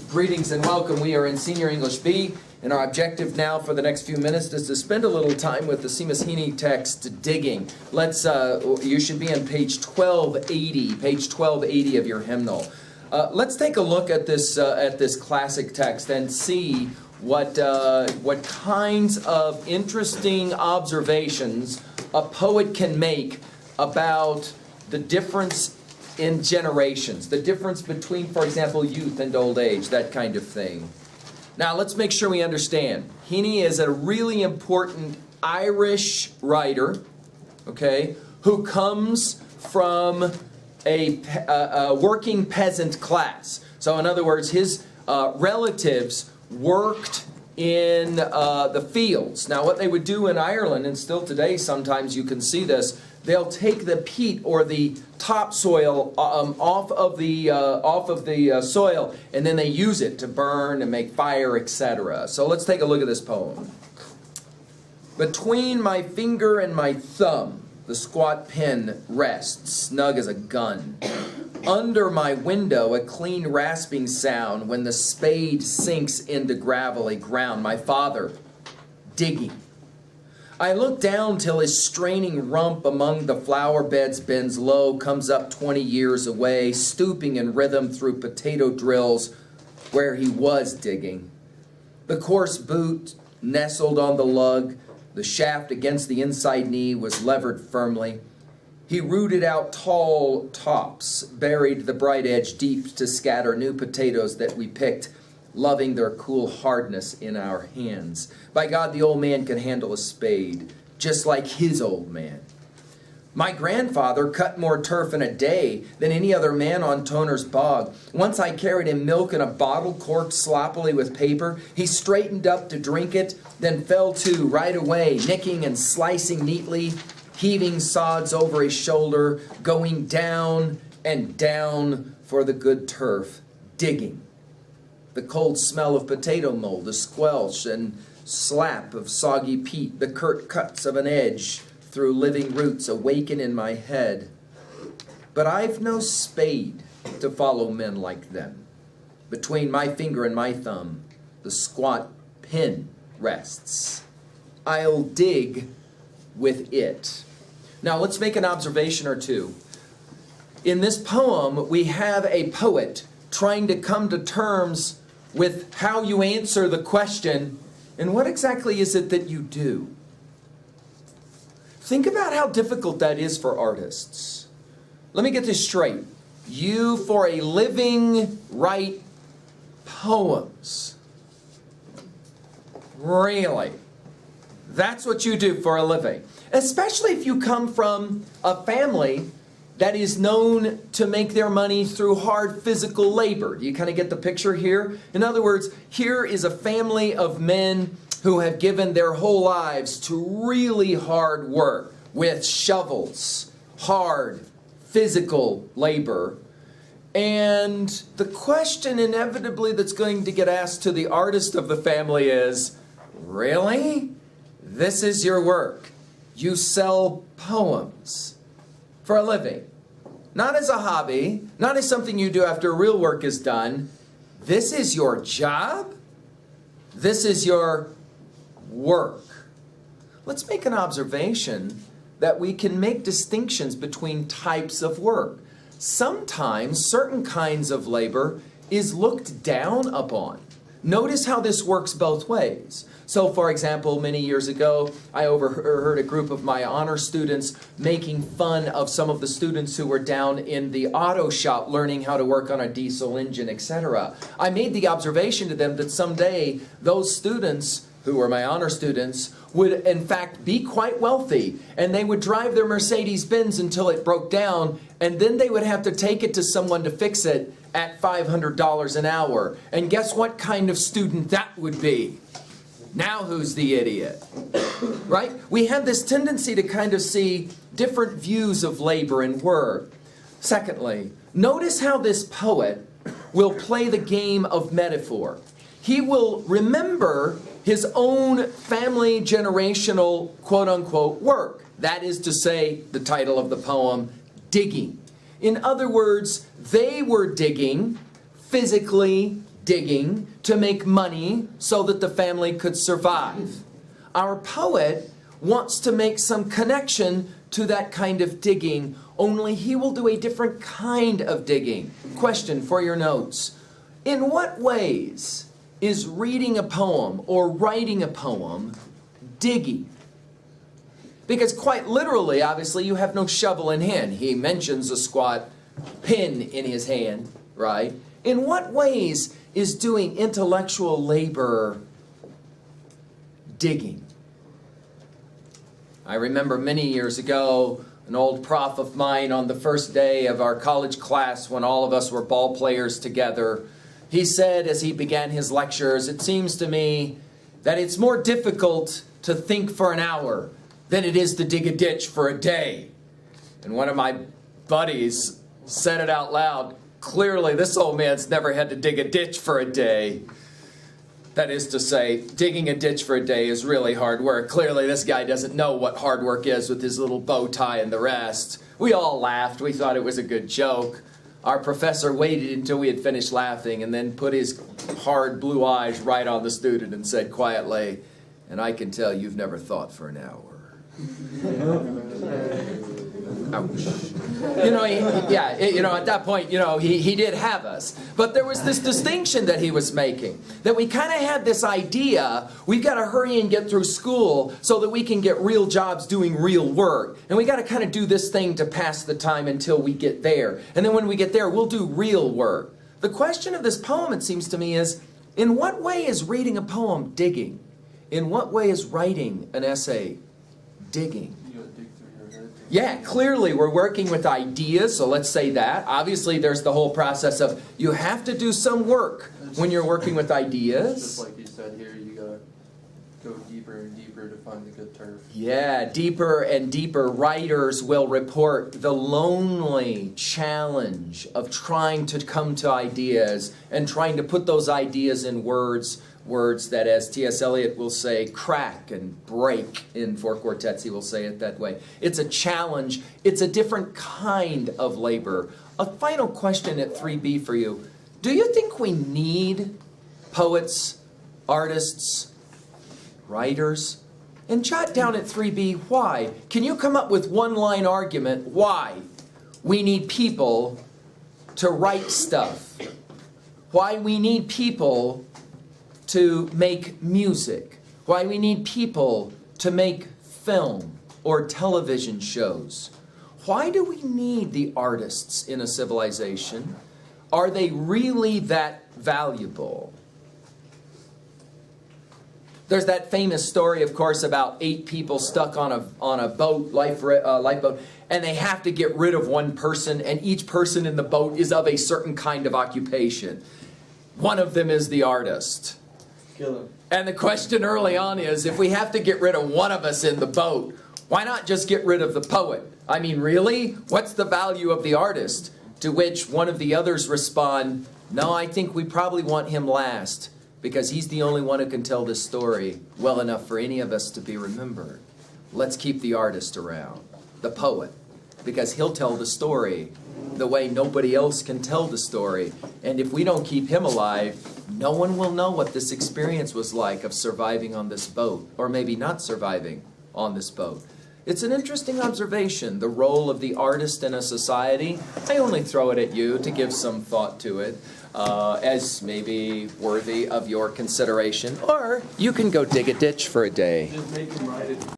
Greetings and welcome. We are in Senior English B, and our objective now for the next few minutes is to spend a little time with the Heaney text, digging. You should be on page 1280 of your hymnal. Let's take a look at this classic text and see what kinds of interesting observations a poet can make about the difference in generations, the difference between, for example, youth and old age, that kind of thing. Now, let's make sure we understand. Heaney is a really important Irish writer, okay, who comes from a working peasant class. So, in other words, his relatives worked in the fields. Now, what they would do in Ireland, and still today sometimes you can see this, they'll take the peat or the topsoil off of the soil, and then they use it to burn and make fire, etc. So let's take a look at this poem. Between my finger and my thumb, the squat pen rests, snug as a gun. Under my window, a clean rasping sound when the spade sinks into gravelly ground. My father, digging. I look down till his straining rump among the flower beds bends low, comes up 20 years away, stooping in rhythm through potato drills where he was digging. The coarse boot nestled on the lug, the shaft against the inside knee was levered firmly. He rooted out tall tops, buried the bright edge deep to scatter new potatoes that we picked, loving their cool hardness in our hands. By God, the old man can handle a spade, just like his old man. My grandfather cut more turf in a day than any other man on Toner's bog. Once I carried him milk in a bottle corked sloppily with paper. He straightened up to drink it, then fell to right away, nicking and slicing neatly, heaving sods over his shoulder, going down and down for the good turf, digging. The cold smell of potato mold, the squelch and slap of soggy peat, the curt cuts of an edge through living roots awaken in my head. But I've no spade to follow men like them. Between my finger and my thumb, the squat pen rests. I'll dig with it. Now let's make an observation or two. In this poem, we have a poet trying to come to terms with how you answer the question, and what exactly is it that you do? Think about how difficult that is for artists. Let me get this straight. You, for a living, write poems. Really? That's what you do for a living. Especially if you come from a family that is known to make their money through hard physical labor. Do you kind of get the picture here? In other words, here is a family of men who have given their whole lives to really hard work with shovels, hard physical labor. And the question inevitably that's going to get asked to the artist of the family is, really? This is your work? You sell poems for a living. Not as a hobby, not as something you do after real work is done. This is your job. This is your work. Let's make an observation that we can make distinctions between types of work. Sometimes certain kinds of labor is looked down upon. Notice how this works both ways. So, for example, many years ago, I overheard a group of my honor students making fun of some of the students who were down in the auto shop learning how to work on a diesel engine, etc. I made the observation to them that someday those students, who were my honor students, would in fact be quite wealthy, and they would drive their Mercedes-Benz until it broke down, and then they would have to take it to someone to fix it at $500 an hour. And guess what kind of student that would be? Now who's the idiot? Right? We have this tendency to kind of see different views of labor and work. Secondly, notice how this poet will play the game of metaphor. He will remember his own family generational quote-unquote work. That is to say, the title of the poem, Digging. In other words, they were digging, physically digging to make money so that the family could survive. Our poet wants to make some connection to that kind of digging, only he will do a different kind of digging. Question for your notes. In what ways is reading a poem or writing a poem digging? Because quite literally, obviously, you have no shovel in hand. He mentions a squat pin in his hand, right? In what ways is doing intellectual labor digging? I remember many years ago, an old prof of mine on the first day of our college class when all of us were ball players together, he said as he began his lectures, "It seems to me that it's more difficult to think for an hour than it is to dig a ditch for a day." And one of my buddies said it out loud, "Clearly this old man's never had to dig a ditch for a day." That is to say, digging a ditch for a day is really hard work. Clearly this guy doesn't know what hard work is with his little bow tie and the rest. We all laughed. We thought it was a good joke. Our professor waited until we had finished laughing and then put his hard blue eyes right on the student and said quietly, "And I can tell you've never thought for an hour." Ouch. At that point, he did have us. But there was this distinction that he was making, that we kind of had this idea, we've got to hurry and get through school so that we can get real jobs doing real work. And we got to kind of do this thing to pass the time until we get there. And then when we get there, we'll do real work. The question of this poem, it seems to me, is, in what way is reading a poem digging? In what way is writing an essay digging? Yeah, clearly we're working with ideas, so let's say that. Obviously there's the whole process of you have to do some work when you're working with ideas. Just like you said here, you gotta go deeper and deeper to find the good turf. Yeah, deeper and deeper. Writers will report the lonely challenge of trying to come to ideas and trying to put those ideas in words that, as T.S. Eliot will say, crack and break. In Four Quartets, he will say it that way. It's a challenge. It's a different kind of labor. A final question at 3B for you. Do you think we need poets, artists, writers? And jot down at 3B, why? Can you come up with one-line argument why we need people to write stuff? Why we need people to make music, why we need people to make film or television shows. Why do we need the artists in a civilization? Are they really that valuable? There's that famous story, of course, about 8 people stuck on a boat, lifeboat, and they have to get rid of one person, and each person in the boat is of a certain kind of occupation. One of them is the artist. And the question early on is, if we have to get rid of one of us in the boat, why not just get rid of the poet? I mean, really? What's the value of the artist? To which one of the others respond, no, I think we probably want him last, because he's the only one who can tell this story well enough for any of us to be remembered. Let's keep the artist around, the poet, because he'll tell the story the way nobody else can tell the story. And if we don't keep him alive, no one will know what this experience was like of surviving on this boat, or maybe not surviving on this boat. It's an interesting observation, the role of the artist in a society. I only throw it at you to give some thought to it, as maybe worthy of your consideration. Or you can go dig a ditch for a day. Just make him write it.